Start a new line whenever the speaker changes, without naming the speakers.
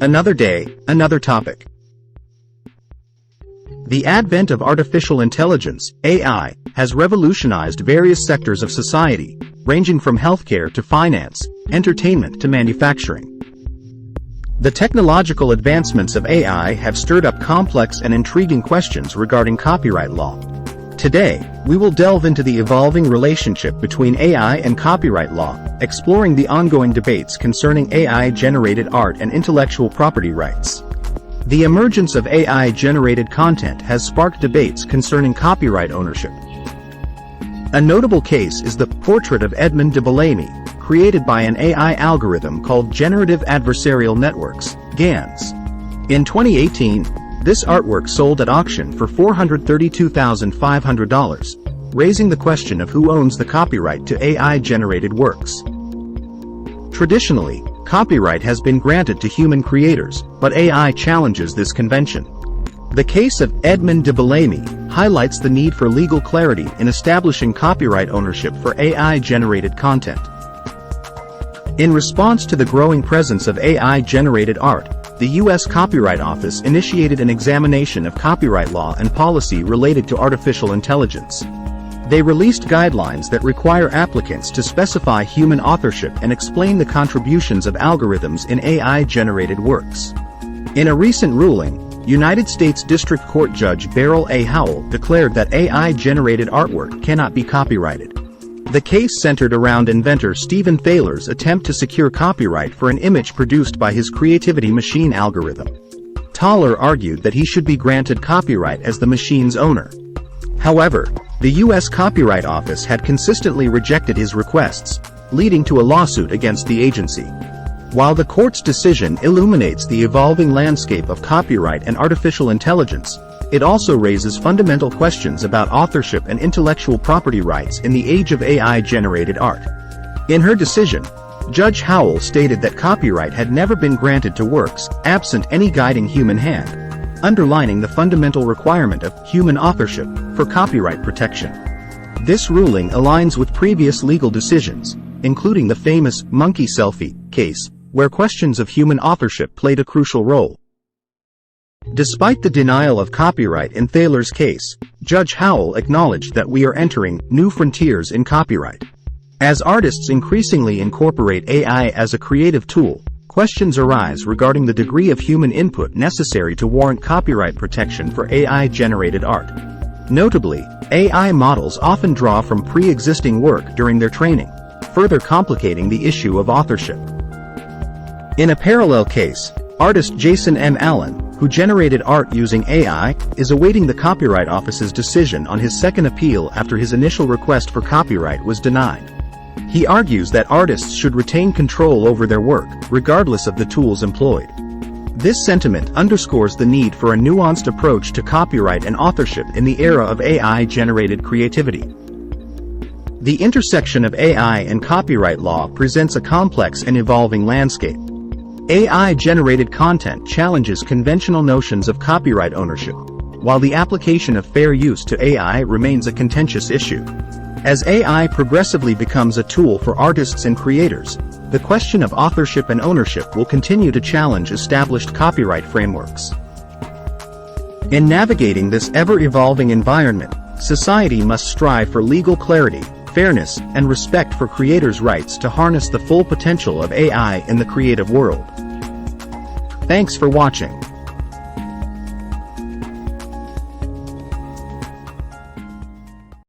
Another day, another topic. The advent of artificial intelligence, AI, has revolutionized various sectors of society, ranging from healthcare to finance, entertainment to manufacturing. The technological advancements of AI have stirred up complex and intriguing questions regarding copyright law. Today, we will delve into the evolving relationship between AI and copyright law, exploring the ongoing debates concerning AI-generated art and intellectual property rights. The emergence of AI-generated content has sparked debates concerning copyright ownership. A notable case is the Portrait of Edmond de Bellamy, created by an AI algorithm called Generative Adversarial Networks, GANs. In 2018, this artwork sold at auction for $432,500, raising the question of who owns the copyright to AI-generated works. Traditionally, copyright has been granted to human creators, but AI challenges this convention. The case of Edmond de Bellamy highlights the need for legal clarity in establishing copyright ownership for AI-generated content. In response to the growing presence of AI-generated art, the U.S. Copyright Office initiated an examination of copyright law and policy related to artificial intelligence. They released guidelines that require applicants to specify human authorship and explain the contributions of algorithms in AI-generated works. In a recent ruling, United States District Court Judge Beryl A. Howell declared that AI-generated artwork cannot be copyrighted. The case centered around inventor Stephen Thaler's attempt to secure copyright for an image produced by his creativity machine algorithm. Thaler argued that he should be granted copyright as the machine's owner. However, the U.S. Copyright Office had consistently rejected his requests, leading to a lawsuit against the agency. While the court's decision illuminates the evolving landscape of copyright and artificial intelligence, it also raises fundamental questions about authorship and intellectual property rights in the age of AI-generated art. In her decision, Judge Howell stated that copyright had never been granted to works absent any guiding human hand, underlining the fundamental requirement of human authorship for copyright protection. This ruling aligns with previous legal decisions, including the famous monkey selfie case, where questions of human authorship played a crucial role. Despite the denial of copyright in Thaler's case, Judge Howell acknowledged that we are entering new frontiers in copyright. As artists increasingly incorporate AI as a creative tool, questions arise regarding the degree of human input necessary to warrant copyright protection for AI-generated art. Notably, AI models often draw from pre-existing work during their training, further complicating the issue of authorship. In a parallel case, artist Jason M. Allen, who generated art using AI, is awaiting the Copyright Office's decision on his second appeal after his initial request for copyright was denied. He argues that artists should retain control over their work, regardless of the tools employed. This sentiment underscores the need for a nuanced approach to copyright and authorship in the era of AI-generated creativity. The intersection of AI and copyright law presents a complex and evolving landscape. AI-generated content challenges conventional notions of copyright ownership, while the application of fair use to AI remains a contentious issue. As AI progressively becomes a tool for artists and creators, the question of authorship and ownership will continue to challenge established copyright frameworks. In navigating this ever-evolving environment, society must strive for legal clarity, fairness, and respect for creators' rights to harness the full potential of AI in the creative world. Thanks for watching.